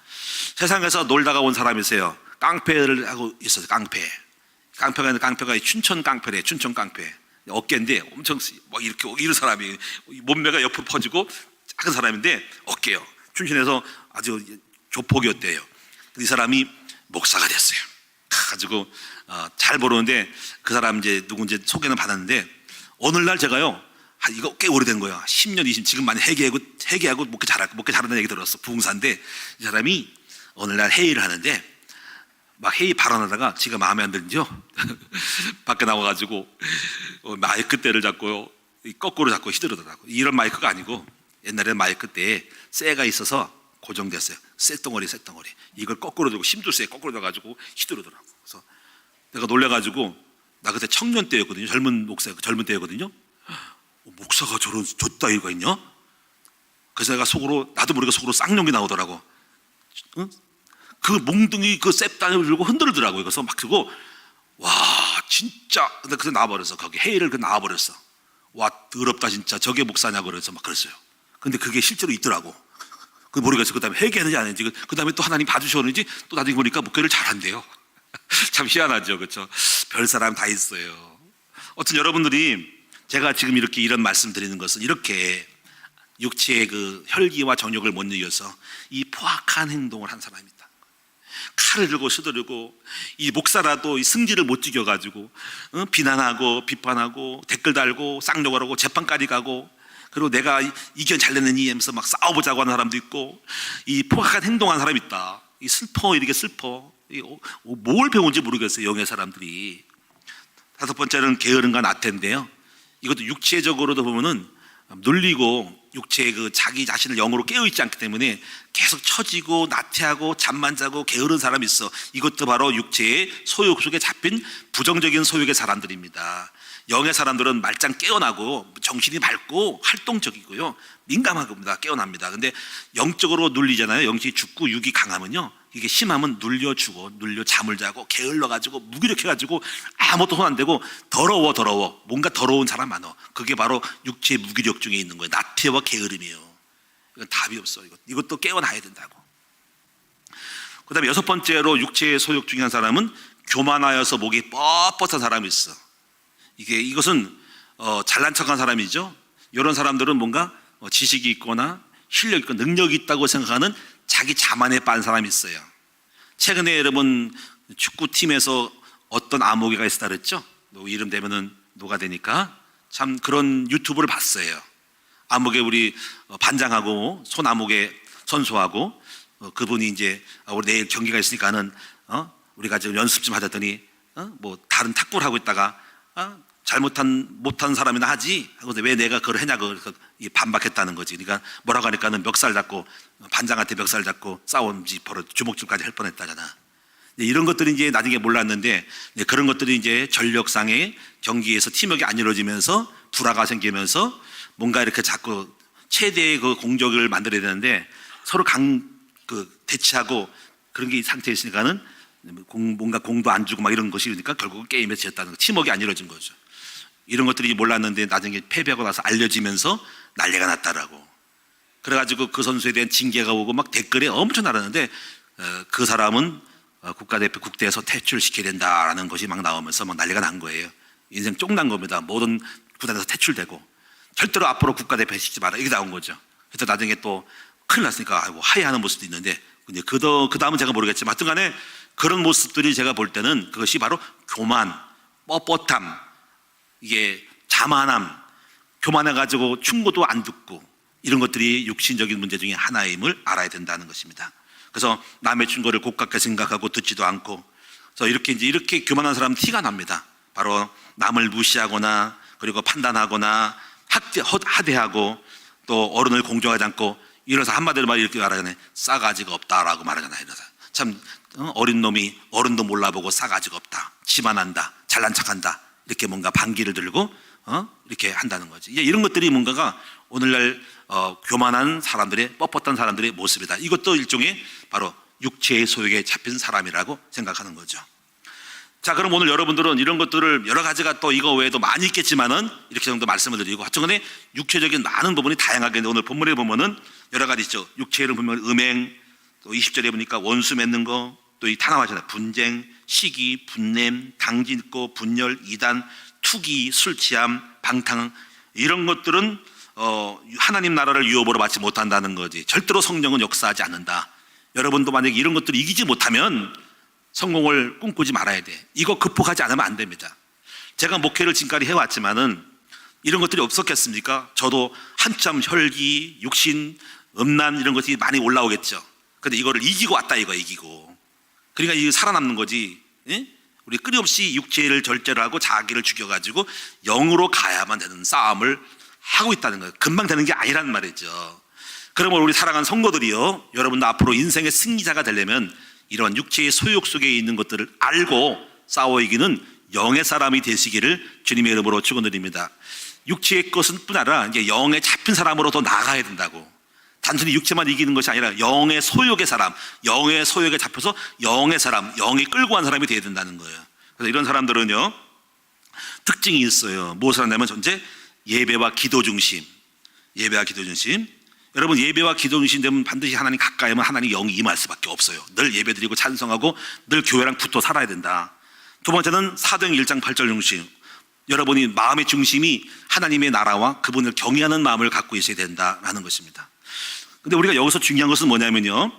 Speaker 1: 세상에서 놀다가 온 사람이세요. 깡패를 하고 있어요. 깡패가 춘천 깡패래. 춘천 깡패 어깨인데 엄청 막 이렇게 이런 사람이 몸매가 옆으로 퍼지고 작은 사람인데 어깨요. 춘천에서 아주 조폭이었대요. 이 사람이 목사가 됐어요. 가지고 잘 모르는데 그 사람 이제 누군지 소개는 받았는데 어느 날 제가요 이거 꽤 오래된 거야. 10년 20년 지금 많이 회개하고 목회 잘한다는 얘기 들었어. 부흥사인데 이 사람이 어느 날 회의를 하는데 막 회의 발언하다가 지가 마음에 안 들죠. 밖에 나와가지고 마이크 대를 잡고요 거꾸로 잡고 휘두르더라고. 이런 마이크가 아니고 옛날에 마이크 대에 쇠가 있어서 고정됐어요. 쇠덩어리 이걸 거꾸로 들고 심도 쇠 거꾸로 들어가지고 휘두르더라고. 그래서 내가 놀래가지고 나 그때 청년 때였거든요. 젊은 때였거든요. 목사가 저따 이거 있냐? 그래서 내가 나도 모르게 속으로 쌍욕이 나오더라고. 응? 그 몽둥이 그 쇠단을 들고 흔들더라고요. 그래서 막 들고 와 진짜 근데 그래서 나와버렸어. 거기 회의를 나와버렸어. 와 더럽다 진짜 저게 목사냐고 그래서 막 그랬어요. 근데 그게 실제로 있더라고. 그 모르겠어. 그 다음에 회개했는지 안 했는지 그 다음에 또 하나님 봐주셨는지 또 나중에 보니까 목회를 잘한대요. 참 희한하죠. 그렇죠? 별 사람 다 있어요. 어쨌든 여러분들이 제가 지금 이렇게 이런 말씀 드리는 것은 이렇게 육체의 그 혈기와 정욕을 못 이겨서 이 포악한 행동을 한 사람이다. 칼을 들고 수두르고 이 목사라도 이 승질을 못 죽여가지고 비난하고 비판하고 댓글 달고 쌍욕을 하고 재판까지 가고 그리고 내가 이견 잘 내느니 하면서 막 싸워보자고 하는 사람도 있고 이 포악한 행동한 사람이 있다. 이 이렇게 슬퍼. 뭘 배운지 모르겠어요. 영의 사람들이. 다섯 번째는 게으름과 나태인데요. 이것도 육체적으로도 보면은 눌리고 육체의 그 자기 자신을 영으로 깨어있지 않기 때문에 계속 처지고 나태하고 잠만 자고 게으른 사람이 있어. 이것도 바로 육체의 소욕 속에 잡힌 부정적인 소욕의 사람들입니다. 영의 사람들은 말짱 깨어나고 정신이 밝고 활동적이고요. 민감합니다. 깨어납니다. 근데 영적으로 눌리잖아요. 영적이 죽고 육이 강하면요. 이게 심하면 눌려 잠을 자고 게을러가지고 무기력해가지고 아무것도 손 안 대고 더러워. 뭔가 더러운 사람 많아. 그게 바로 육체의 무기력 중에 있는 거예요. 나태와 게으름이에요. 이건 답이 없어. 이것도 깨어나야 된다고. 그 다음에 6번째로 육체의 소욕 중에 한 사람은 교만하여서 목이 뻣뻣한 사람이 있어. 이것은 잘난 척한 사람이죠. 이런 사람들은 뭔가 지식이 있거나 실력 있고 능력이 있다고 생각하는 자기 자만에 빠진 사람이 있어요. 최근에 여러분 축구팀에서 어떤 아무개가 있었다 그랬죠? 이름 대면은 노가 되니까 참 그런 유튜브를 봤어요. 아무개 우리 반장하고 손아무개 선수하고 그분이 이제 우리 내일 경기가 있으니까는 우리가 지금 연습 좀 하자더니 뭐 다른 탁구를 하고 있다가 못한 사람이나 하지 하고 왜 내가 그걸 했냐고 반박했다는 거지. 그러니까 뭐라고 하니까는 멱살 잡고 반장한테 멱살 잡고 싸움지 벌어 주먹질까지 할 뻔했다잖아. 이런 것들이 이제 나중에 몰랐는데 그런 것들이 이제 전력상의 경기에서 팀워크가 안 이루어지면서 불화가 생기면서 뭔가 이렇게 자꾸 최대의 그 공격을 만들어야 되는데 서로 대치하고 그런 게 상태에 있으니까는 뭔가 공도 안 주고 막 이런 것이 그러니까 결국은 게임에 지었다는 거. 팀워크가 안 이루어진 거죠. 이런 것들이 몰랐는데 나중에 패배하고 나서 알려지면서 난리가 났다라고. 그래가지고 그 선수에 대한 징계가 오고 막 댓글에 엄청 날았는데 그 사람은 국가대표 국대에서 퇴출시켜야 된다라는 것이 막 나오면서 막 난리가 난 거예요. 인생 쫑난 겁니다. 모든 구단에서 퇴출되고 절대로 앞으로 국가대표 시키지 마라 이게 나온 거죠. 그래서 나중에 또 큰일 났으니까 화해하는 모습도 있는데 그 다음은 제가 모르겠지만 하여튼 간에 그런 모습들이 제가 볼 때는 그것이 바로 교만, 뻣뻣함, 이게 자만함, 교만해가지고 충고도 안 듣고 이런 것들이 육신적인 문제 중에 하나임을 알아야 된다는 것입니다. 그래서 남의 충고를 고깝게 생각하고 듣지도 않고 그래서 이렇게 교만한 사람은 티가 납니다. 바로 남을 무시하거나 그리고 판단하거나 하대하고 또 어른을 공정하지 않고 이래서 한마디로 말 이렇게 말하잖아요. 싸가지가 없다라고 말하잖아요. 이래서 참 어린 놈이 어른도 몰라보고 싸가지가 없다, 지만한다, 잘난 척한다 이렇게 뭔가 반기를 들고 이렇게 한다는 거지. 이런 것들이 뭔가가 오늘날 교만한 사람들의 뻣뻣한 사람들의 모습이다. 이것도 일종의 바로 육체의 소욕에 잡힌 사람이라고 생각하는 거죠. 자, 그럼 오늘 여러분들은 이런 것들을 여러 가지가 또 이거 외에도 많이 있겠지만은 이렇게 정도 말씀을 드리고 하여튼간에 육체적인 많은 부분이 다양하게 있는데 오늘 본문에 보면은 여러 가지 있죠. 육체를 보면 음행, 또 20절에 보니까 원수 맺는 거, 또 이 탄압하잖아요. 분쟁, 시기, 분냄, 당짓고, 분열, 이단, 투기, 술 취함, 방탕 이런 것들은 하나님 나라를 유업으로 받지 못한다는 거지. 절대로 성령은 역사하지 않는다. 여러분도 만약에 이런 것들을 이기지 못하면 성공을 꿈꾸지 말아야 돼. 이거 극복하지 않으면 안 됩니다. 제가 목회를 지금까지 해왔지만은 이런 것들이 없었겠습니까? 저도 한참 혈기, 육신, 음란 이런 것이 많이 올라오겠죠. 근데 이거를 이기고 왔다 이기고. 그러니까 이게 살아남는 거지. 예? 우리 끊임없이 육체를 절제를 하고 자기를 죽여가지고 영으로 가야만 되는 싸움을 하고 있다는 거예요. 금방 되는 게 아니란 말이죠. 그러면 우리 사랑하는 성도들이요, 여러분도 앞으로 인생의 승리자가 되려면 이런 육체의 소욕 속에 있는 것들을 알고 싸워 이기는 영의 사람이 되시기를 주님의 이름으로 축원드립니다. 육체의 것은 뿐 아니라 이제 영에 잡힌 사람으로 더 나아가야 된다고. 단순히 육체만 이기는 것이 아니라 영의 소욕의 사람, 영의 소욕에 잡혀서 영의 사람, 영이 끌고 간 사람이 되어야 된다는 거예요. 그래서 이런 사람들은요 특징이 있어요. 무엇을 한다면 전체 예배와 기도 중심. 예배와 기도 중심. 여러분 예배와 기도 중심 되면 반드시 하나님 가까이 하면 하나님 영이 임할 수밖에 없어요. 늘 예배 드리고 찬송하고 늘 교회랑 붙어 살아야 된다. 두 번째는 사도행 1장 8절 중심. 여러분이 마음의 중심이 하나님의 나라와 그분을 경외하는 마음을 갖고 있어야 된다라는 것입니다. 근데 우리가 여기서 중요한 것은 뭐냐면요,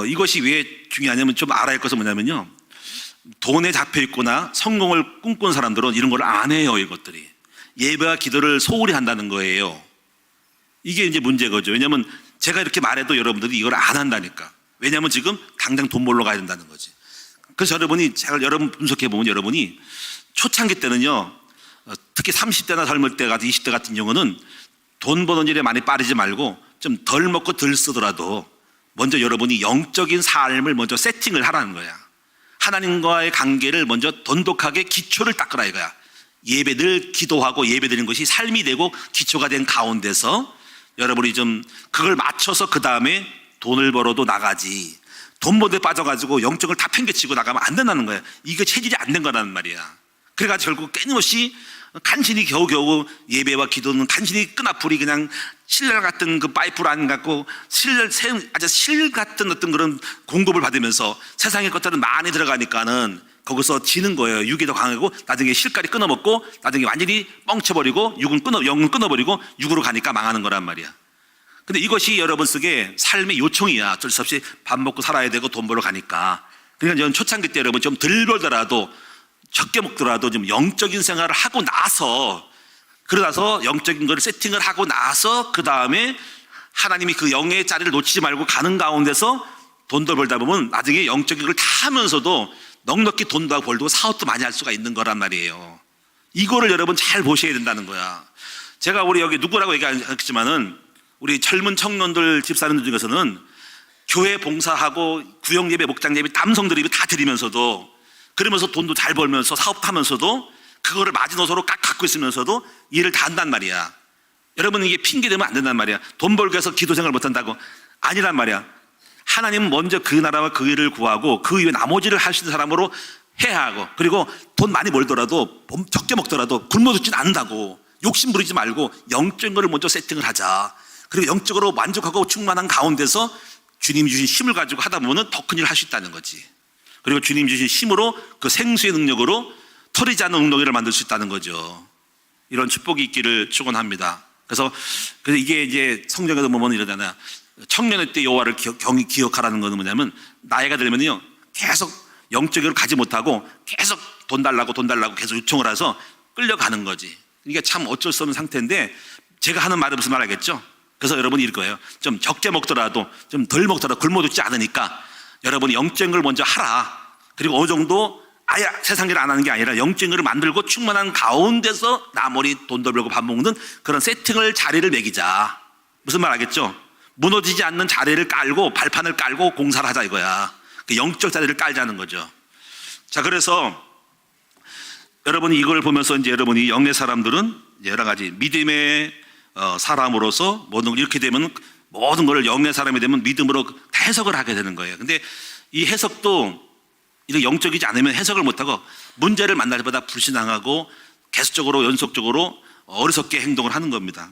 Speaker 1: 이것이 왜 중요하냐면 좀 알아야 할 것은 뭐냐면요, 돈에 잡혀 있거나 성공을 꿈꾼 사람들은 이런 걸 안 해요. 이것들이 예배와 기도를 소홀히 한다는 거예요. 이게 이제 문제거죠. 왜냐하면 제가 이렇게 말해도 여러분들이 이걸 안 한다니까. 왜냐하면 지금 당장 돈 벌러 가야 된다는 거지. 그래서 제가 여러분 분석해 보면 여러분이 초창기 때는요, 특히 30대나 젊을 때 같은 20대 같은 경우는 돈 버는 일에 많이 빠지지 말고 좀 덜 먹고 덜 쓰더라도 먼저 여러분이 영적인 삶을 먼저 세팅을 하라는 거야. 하나님과의 관계를 먼저 돈독하게 기초를 닦으라 이거야. 예배 늘 기도하고 예배 드리는 것이 삶이 되고 기초가 된 가운데서 여러분이 좀 그걸 맞춰서 그 다음에 돈을 벌어도 나가지, 돈 번데 빠져가지고 영적을 다 팽개치고 나가면 안 된다는 거야. 이게 체질이 안 된 거라는 말이야. 그래가지고 결국 끊임없이 간신히 겨우겨우 예배와 기도는 간신히 끈앞풀이 그냥 실내 같은 그 파이프를 안 갖고 아주 실 같은 어떤 그런 공급을 받으면서 세상의 것들은 많이 들어가니까는 거기서 지는 거예요. 육이 더 강하고 나중에 실까지 끊어먹고 나중에 완전히 뻥쳐버리고 영은 끊어버리고 육으로 가니까 망하는 거란 말이야. 근데 이것이 여러분 속에 삶의 요청이야. 어쩔 수 없이 밥 먹고 살아야 되고 돈 벌어 가니까. 그러니까 저는 초창기 때 여러분 좀 덜 벌더라도 적게 먹더라도 좀 영적인 생활을 하고 나서, 그러나서 영적인 걸 세팅을 하고 나서 그 다음에 하나님이 그 영의 자리를 놓치지 말고 가는 가운데서 돈도 벌다 보면 나중에 영적인 걸 다 하면서도 넉넉히 돈도 벌고 사업도 많이 할 수가 있는 거란 말이에요. 이거를 여러분 잘 보셔야 된다는 거야. 제가 우리 여기 누구라고 얘기 안 했지만은 우리 젊은 청년들 집사님들 중에서는 교회 봉사하고 구역예배, 목장예배, 남성들이 다 드리면서도, 그러면서 돈도 잘 벌면서 사업도 하면서도 그거를 마지노선으로 깍 갖고 있으면서도 일을 다 한단 말이야. 여러분 이게 핑계대면 안 된단 말이야. 돈 벌기 위해서 기도 생활을 못한다고. 아니란 말이야. 하나님은 먼저 그 나라와 그 일을 구하고 그 이외 나머지를 할 수 있는 사람으로 해야 하고, 그리고 돈 많이 벌더라도 적게 먹더라도 굶어 죽진 않는다고. 욕심 부리지 말고 영적인 거를 먼저 세팅을 하자. 그리고 영적으로 만족하고 충만한 가운데서 주님이 주신 힘을 가지고 하다 보면 더 큰 일을 할 수 있다는 거지. 그리고 주님 주신 힘으로 그 생수의 능력으로 털리지 않는 웅덩이를 만들 수 있다는 거죠. 이런 축복이 있기를 축원합니다. 그래서 이게 이제 성경에도 보면 이러잖아요. 청년의 때 여호와를 기억하라는 것은 뭐냐면, 나이가 들면요 계속 영적으로 가지 못하고 계속 돈 달라고 계속 요청을 해서 끌려가는 거지. 이게 참 어쩔 수 없는 상태인데, 제가 하는 말은 무슨 말 알겠죠? 그래서 여러분이 이럴 거예요. 좀 적게 먹더라도 좀 덜 먹더라도 굶어 죽지 않으니까 여러분이 영적인 걸 먼저 하라. 그리고 어느 정도 아예 세상 일 안 하는 게 아니라 영적인 걸 만들고 충만한 가운데서 나머지 돈도 벌고 밥 먹는 그런 세팅을, 자리를 매기자. 무슨 말 알겠죠? 무너지지 않는 자리를 깔고 발판을 깔고 공사를 하자 이거야. 그 영적 자리를 깔자는 거죠. 자, 그래서 여러분이 이걸 보면서 이제 여러분이 영의 사람들은 여러 가지 믿음의 사람으로서 모든 걸 이렇게 되면 모든 걸 영의 사람이 되면 믿음으로 다 해석을 하게 되는 거예요. 근데 이 해석도 이렇게 영적이지 않으면 해석을 못하고 문제를 만날 때마다 불신앙하고 계속적으로 연속적으로 어리석게 행동을 하는 겁니다.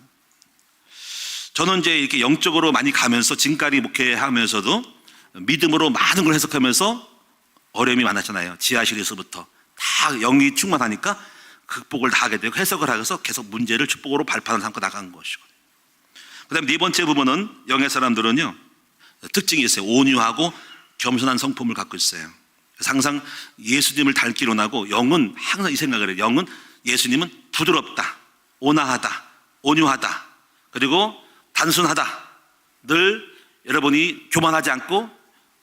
Speaker 1: 저는 이제 이렇게 영적으로 많이 가면서 지금까지 목회하면서도 믿음으로 많은 걸 해석하면서 어려움이 많았잖아요. 지하실에서부터 다 영이 충만하니까 극복을 다 하게 되고 해석을 하면서 계속 문제를 축복으로 발판을 삼고 나간 것이고. 그 다음에 네 번째 부분은 영의 사람들은요 특징이 있어요. 온유하고 겸손한 성품을 갖고 있어요. 그래서 항상 예수님을 닮기로 나고, 영은 항상 이 생각을 해요. 영은 예수님은 부드럽다, 온화하다, 온유하다, 그리고 단순하다. 늘 여러분이 교만하지 않고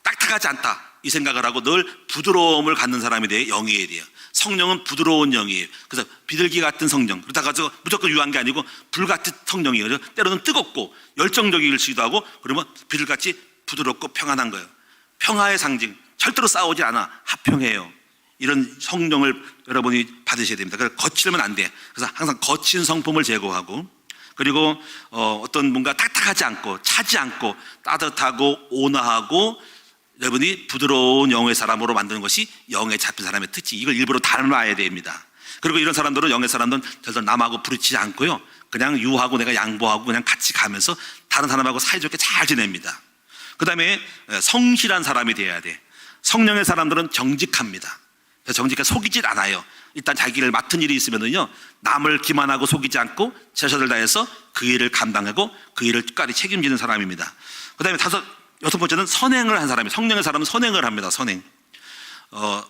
Speaker 1: 딱딱하지 않다 이 생각을 하고 늘 부드러움을 갖는 사람에 대해 영이에 대해요. 성령은 부드러운 영이에요. 그래서 비둘기 같은 성령, 그렇다고 해서 무조건 유한 게 아니고 불같은 성령이에요. 때로는 뜨겁고 열정적이기도 하고, 그러면 비둘같이 부드럽고 평안한 거예요. 평화의 상징, 절대로 싸우지 않아, 화평해요. 이런 성령을 여러분이 받으셔야 됩니다. 그래서 거칠면 안 돼. 그래서 항상 거친 성품을 제거하고, 그리고 어떤 뭔가 딱딱하지 않고 차지 않고 따뜻하고 온화하고 여러분이 부드러운 영의 사람으로 만드는 것이 영에 잡힌 사람의 특징. 이걸 일부러 닮아야 됩니다. 그리고 이런 사람들은, 영의 사람들은 절대 남하고 부딪히지 않고요, 그냥 유하고 내가 양보하고 그냥 같이 가면서 다른 사람하고 사이좋게 잘 지냅니다. 그 다음에 성실한 사람이 돼야 돼. 성령의 사람들은 정직합니다. 정직하게 속이질 않아요. 일단 자기를 맡은 일이 있으면은요 남을 기만하고 속이지 않고 최선을 다해서 그 일을 감당하고 그 일을 끝까지 책임지는 사람입니다. 그 다음에 여섯 번째는 선행을 한 사람이에요. 성령의 사람은 선행을 합니다. 선행.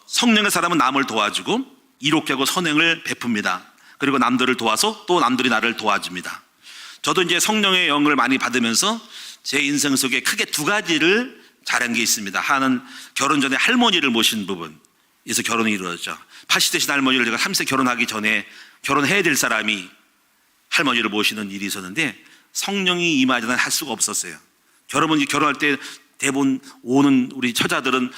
Speaker 1: 성령의 사람은 남을 도와주고 이롭게 하고 선행을 베풉니다. 그리고 남들을 도와서 또 남들이 나를 도와줍니다. 저도 이제 성령의 영을 많이 받으면서 제 인생 속에 크게 두 가지를 잘한 게 있습니다. 하나는 결혼 전에 할머니를 모신 부분에서 결혼이 이루어졌죠. 80 되신 할머니를 제가 30세 결혼하기 전에 결혼해야 될 사람이 할머니를 모시는 일이 있었는데, 성령이 임하지 않으면 할 수가 없었어요. 여러분이 결혼할 때 대부분 오는 우리 처자들은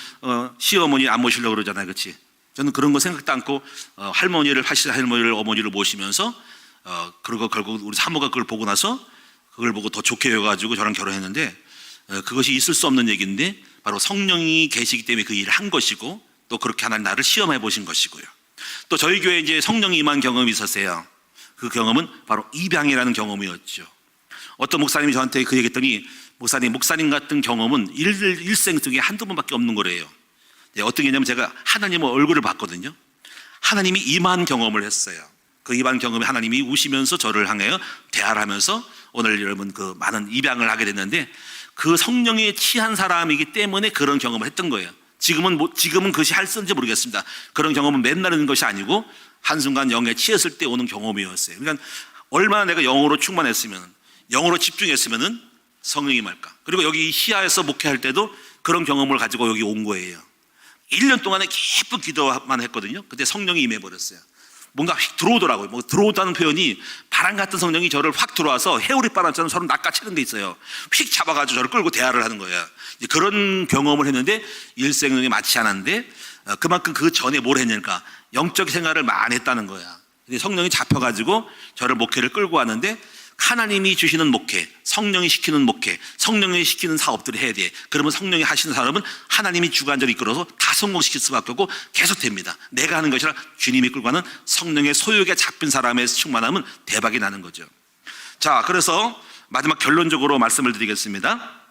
Speaker 1: 시어머니 안 모시려고 그러잖아요. 그렇지? 저는 그런 거 생각도 않고 할머니를 어머니를 모시면서 그리고 결국 우리 사모가 그걸 보고 나서 그걸 보고 더 좋게 여가지고 저랑 결혼했는데 그것이 있을 수 없는 얘기인데 바로 성령이 계시기 때문에 그 일을 한 것이고 또 그렇게 하나님 나를 시험해 보신 것이고요. 또 저희 교회에 이제 성령이 임한 경험이 있었어요. 그 경험은 바로 입양이라는 경험이었죠. 어떤 목사님이 저한테 그 얘기했더니 목사님 같은 경험은 일생 중에 한두 번밖에 없는 거래요. 어떤 게냐면 제가 하나님의 얼굴을 봤거든요. 하나님이 임한 경험을 했어요. 그 임한 경험에 하나님이 우시면서 저를 향하여 대화를 하면서 오늘 여러분 그 많은 입양을 하게 됐는데 그 성령에 취한 사람이기 때문에 그런 경험을 했던 거예요. 지금은 그것이 할 수인지 모르겠습니다. 그런 경험은 맨날 있는 것이 아니고 한순간 영에 취했을 때 오는 경험이었어요. 그러니까 얼마나 내가 영으로 충만했으면, 영으로 집중했으면은 성령이 말까. 그리고 여기 시야에서 목회할 때도 그런 경험을 가지고 여기 온 거예요. 1년 동안에 기쁜 기도만 했거든요. 그때 성령이 임해버렸어요. 뭔가 휙 들어오더라고요. 들어오다는 표현이 바람 같은 성령이 저를 확 들어와서 해오리바람처럼 서로 낚아채는 게 있어요. 휙 잡아가지고 저를 끌고 대화를 하는 거예요. 그런 경험을 했는데 일생에 많지 않았는데 그만큼 그 전에 뭘 했냐니까 영적 생활을 많이 했다는 거야. 근데 성령이 잡혀가지고 저를 목회를 끌고 왔는데 하나님이 주시는 목회, 성령이 시키는 목회, 성령이 시키는 사업들을 해야 돼. 그러면 성령이 하시는 사람은 하나님이 주관적으로 이끌어서 다 성공시킬 수밖에 없고 계속 됩니다. 내가 하는 것이 아니라 주님이 끌고 가는 성령의 소유에 잡힌 사람의 충만함은 대박이 나는 거죠. 자, 그래서 마지막 결론적으로 말씀을 드리겠습니다.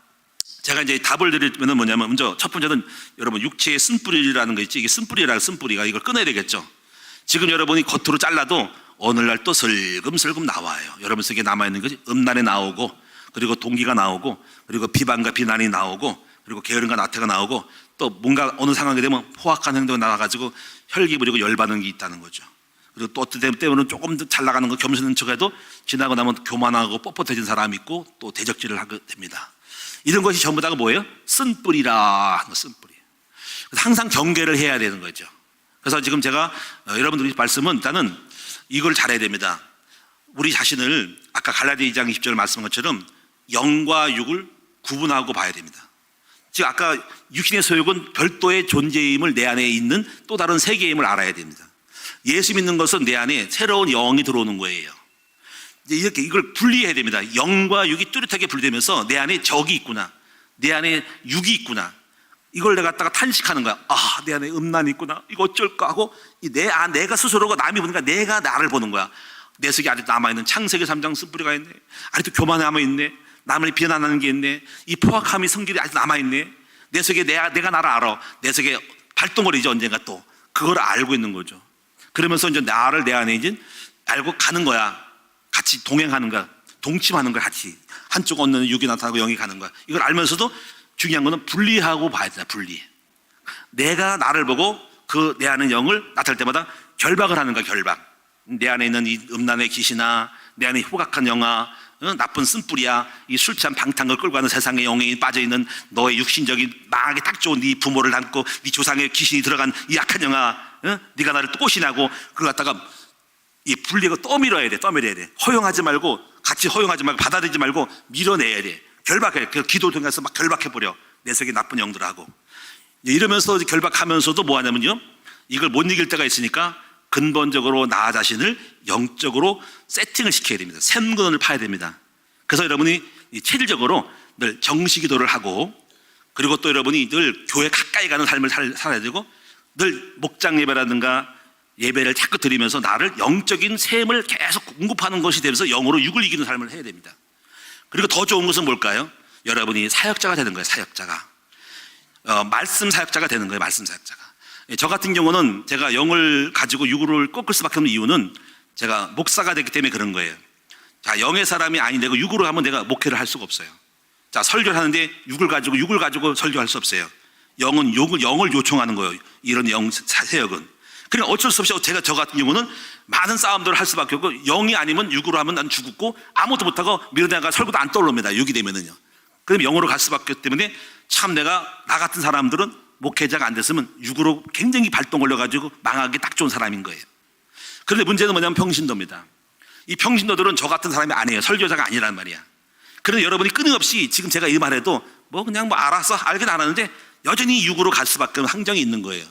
Speaker 1: 제가 이제 답을 드리면 뭐냐면 먼저 첫 번째는 여러분 육체의 쓴뿌리라는 거 있지. 이게 쓴뿌리라는 쓴뿌리가 이걸 끊어야 되겠죠. 지금 여러분이 겉으로 잘라도 오늘날 또 슬금슬금 나와요. 여러분 속에 남아있는 것이 음란이 나오고 그리고 동기가 나오고 그리고 비방과 비난이 나오고 그리고 게으름과 나태가 나오고 또 뭔가 어느 상황이 되면 포악한 행동이 나와가지고 혈기 부리고 열받는 게 있다는 거죠. 그리고 또 어떤 때문에 조금 더 잘 나가는 거 겸손한 척해도 지나고 나면 교만하고 뻣뻣해진 사람이 있고 또 대적질을 하게 됩니다. 이런 것이 전부 다가 뭐예요? 쓴뿌리라. 쓴뿌리. 항상 경계를 해야 되는 거죠. 그래서 지금 제가 여러분들이 말씀은 일단은 이걸 잘해야 됩니다. 우리 자신을 아까 갈라디아 2장 20절 말씀한 것처럼 영과 육을 구분하고 봐야 됩니다. 즉 아까 육신의 소욕은 별도의 존재임을 내 안에 있는 또 다른 세계임을 알아야 됩니다. 예수 믿는 것은 내 안에 새로운 영이 들어오는 거예요. 이렇게 이걸 분리해야 됩니다. 영과 육이 뚜렷하게 분리되면서 내 안에 적이 있구나, 내 안에 육이 있구나. 이걸 내가 갖다가 탄식하는 거야. 아, 내 안에 음란이 있구나. 이거 어쩔까 하고 내가 스스로가 남이 보니까 내가 나를 보는 거야. 내 속에 아직도 남아있는 창세기 3장 쓴뿌리가 있네. 아직도 교만이 남아있네. 남을 비난하는 게 있네. 이 포악함이 성질이 아직도 남아있네. 내 속에 내가 나를 알아. 내 속에 발동거리지 언젠가 또. 그걸 알고 있는 거죠. 그러면서 이제 나를 내 안에 이제 알고 가는 거야. 같이 동행하는 거야. 동침하는 거야. 같이. 한쪽 얻는 육이 나타나고 영이 가는 거야. 이걸 알면서도 중요한 거는 분리하고 봐야 된다. 분리. 내가 나를 보고 그 내 안에 영을 나타날 때마다 결박을 하는 거야. 결박. 내 안에 있는 이 음란의 귀신아, 내 안에 호각한 영아, 나쁜 쓴뿌리야, 이 술 취한 방탕을 끌고 가는 세상의 영에 빠져있는 너의 육신적인 망하기 딱 좋은 네 부모를 닮고 네 조상의 귀신이 들어간 이 약한 영아, 네가 나를 또 꼬시나고 그걸 갖다가 이 분리하고 떠밀어야 돼. 떠밀어야 돼. 허용하지 말고 같이 허용하지 말고 받아들이지 말고 밀어내야 돼. 결박해. 그 기도 통해서 막 결박해버려. 내 속에 나쁜 영들하고. 이러면서 결박하면서도 뭐 하냐면요. 이걸 못 이길 때가 있으니까 근본적으로 나 자신을 영적으로 세팅을 시켜야 됩니다. 샘근원을 파야 됩니다. 그래서 여러분이 체질적으로 늘 정시 기도를 하고 그리고 또 여러분이 늘 교회 가까이 가는 삶을 살아야 되고 늘 목장 예배라든가 예배를 자꾸 드리면서 나를 영적인 샘을 계속 공급하는 것이 되면서 영으로 육을 이기는 삶을 해야 됩니다. 그리고 더 좋은 것은 뭘까요? 여러분이 사역자가 되는 거예요. 사역자가. 말씀 사역자가 되는 거예요. 말씀 사역자가. 저 같은 경우는 제가 영을 가지고 육을 꺾을 수밖에 없는 이유는 제가 목사가 됐기 때문에 그런 거예요. 자, 영의 사람이 아닌 내가 육으로 하면 내가 목회를 할 수가 없어요. 자, 설교를 하는데 육을 가지고 설교할 수 없어요. 영은 영을 요청하는 거예요. 이런 영 사역은. 그러니까 어쩔 수 없이 저 같은 경우는 많은 싸움들을 할 수밖에 없고 영이 아니면 육으로 하면 난 죽고 아무것도 못하고 밀어내가 설교도 안 떠오릅니다. 육이 되면은요. 그럼 영으로 갈 수밖에 없기 때문에 참 나 같은 사람들은 목회자가 안 됐으면 육으로 굉장히 발동 걸려가지고 망하기 딱 좋은 사람인 거예요. 그런데 문제는 뭐냐면 평신도입니다. 이 평신도들은 저 같은 사람이 아니에요. 설교자가 아니란 말이야. 그런데 여러분이 끊임없이 지금 제가 이 말해도 그냥 알아서 알긴 안 하는데 여전히 육으로 갈 수밖에 없는 항정이 있는 거예요.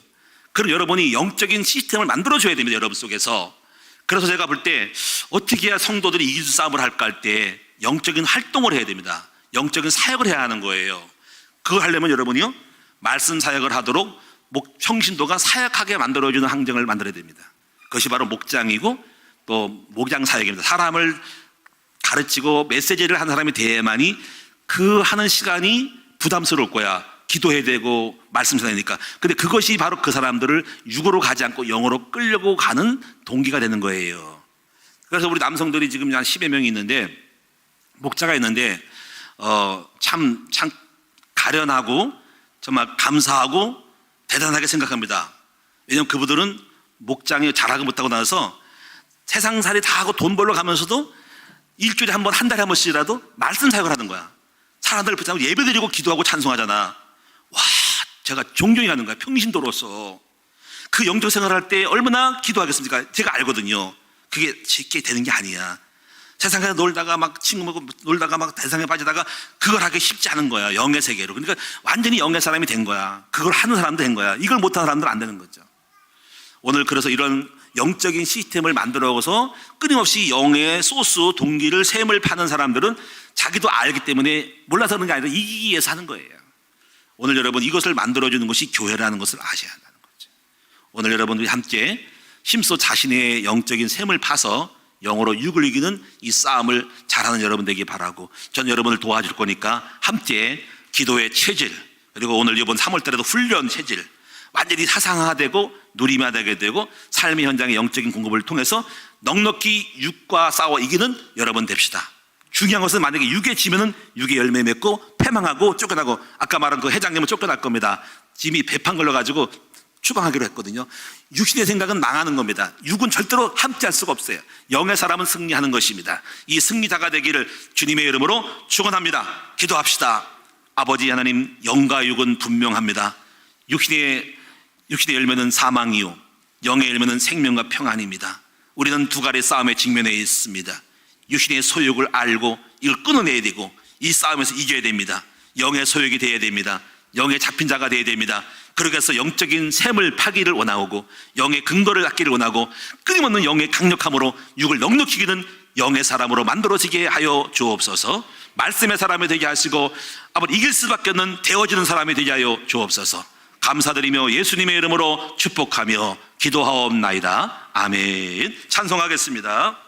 Speaker 1: 그럼 여러분이 영적인 시스템을 만들어줘야 됩니다. 여러분 속에서. 그래서 제가 볼 때 어떻게 해야 성도들이 이기주 싸움을 할까 할 때 영적인 활동을 해야 됩니다. 영적인 사역을 해야 하는 거예요. 그걸 하려면 여러분이요, 말씀 사역을 하도록 평신도가 사역하게 만들어주는 환경을 만들어야 됩니다. 그것이 바로 목장이고 또 목장 사역입니다. 사람을 가르치고 메시지를 하는 사람이 돼야만이 그 하는 시간이 부담스러울 거야. 기도해야 되고 말씀 전해야 되니까. 근데 그것이 바로 그 사람들을 육으로 가지 않고 영으로 끌려고 가는 동기가 되는 거예요. 그래서 우리 남성들이 지금 한 10여 명이 있는데, 목자가 있는데 참 가련하고 정말 감사하고 대단하게 생각합니다. 왜냐하면 그분들은 목장에 잘하고 못하고 나서 세상살이 다 하고 돈 벌러 가면서도 일주일에 한 번, 한 달에 한 번씩이라도 말씀 사역을 하는 거야. 사람들을 붙잡고 예배드리고 기도하고 찬송하잖아. 와, 제가 존경이 가는 거야. 평신도로서. 그 영적 생활할 때 얼마나 기도하겠습니까? 제가 알거든요. 그게 쉽게 되는 게 아니야. 세상에 놀다가 막 친구하고 놀다가 막 대상에 빠지다가 그걸 하기 쉽지 않은 거야. 영의 세계로. 그러니까 완전히 영의 사람이 된 거야. 그걸 하는 사람도 된 거야. 이걸 못하는 사람들은 안 되는 거죠. 오늘 그래서 이런 영적인 시스템을 만들어서 끊임없이 영의 소스, 동기를, 샘을 파는 사람들은 자기도 알기 때문에 몰라서 그런 게 아니라 이기기 위해서 하는 거예요. 오늘 여러분 이것을 만들어주는 것이 교회라는 것을 아셔야 한다는 거죠. 오늘 여러분들이 함께 힘써 자신의 영적인 샘을 파서 영으로 육을 이기는 이 싸움을 잘하는 여러분 되기 바라고, 전 여러분을 도와줄 거니까 함께 기도의 체질, 그리고 오늘 이번 3월달에도 훈련 체질 완전히 사상화되고 누림화되게 되고 삶의 현장의 영적인 공급을 통해서 넉넉히 육과 싸워 이기는 여러분 됩시다. 중요한 것은 만약에 육에 지면은 육의 열매 맺고 패망하고 쫓겨나고, 아까 말한 그 회장님은 쫓겨날 겁니다. 짐이 배판 걸려가지고 추방하기로 했거든요. 육신의 생각은 망하는 겁니다. 육은 절대로 함께할 수가 없어요. 영의 사람은 승리하는 것입니다. 이 승리자가 되기를 주님의 이름으로 축원합니다. 기도합시다. 아버지 하나님, 영과 육은 분명합니다. 육신의 열매는 사망이요, 영의 열매는 생명과 평안입니다. 우리는 두 가지 싸움에 직면해 있습니다. 육신의 소욕을 알고 이걸 끊어내야 되고 이 싸움에서 이겨야 됩니다. 영의 소욕이 되어야 됩니다. 영의 잡힌 자가 되어야 됩니다. 그러기 위해서 영적인 샘을 파기를 원하고 영의 근거를 갖기를 원하고 끊임없는 영의 강력함으로 육을 넉넉히 이기는 영의 사람으로 만들어지게 하여 주옵소서. 말씀의 사람이 되게 하시고 아버지 이길 수밖에 없는 되어지는 사람이 되게 하여 주옵소서. 감사드리며 예수님의 이름으로 축복하며 기도하옵나이다. 아멘. 찬송하겠습니다.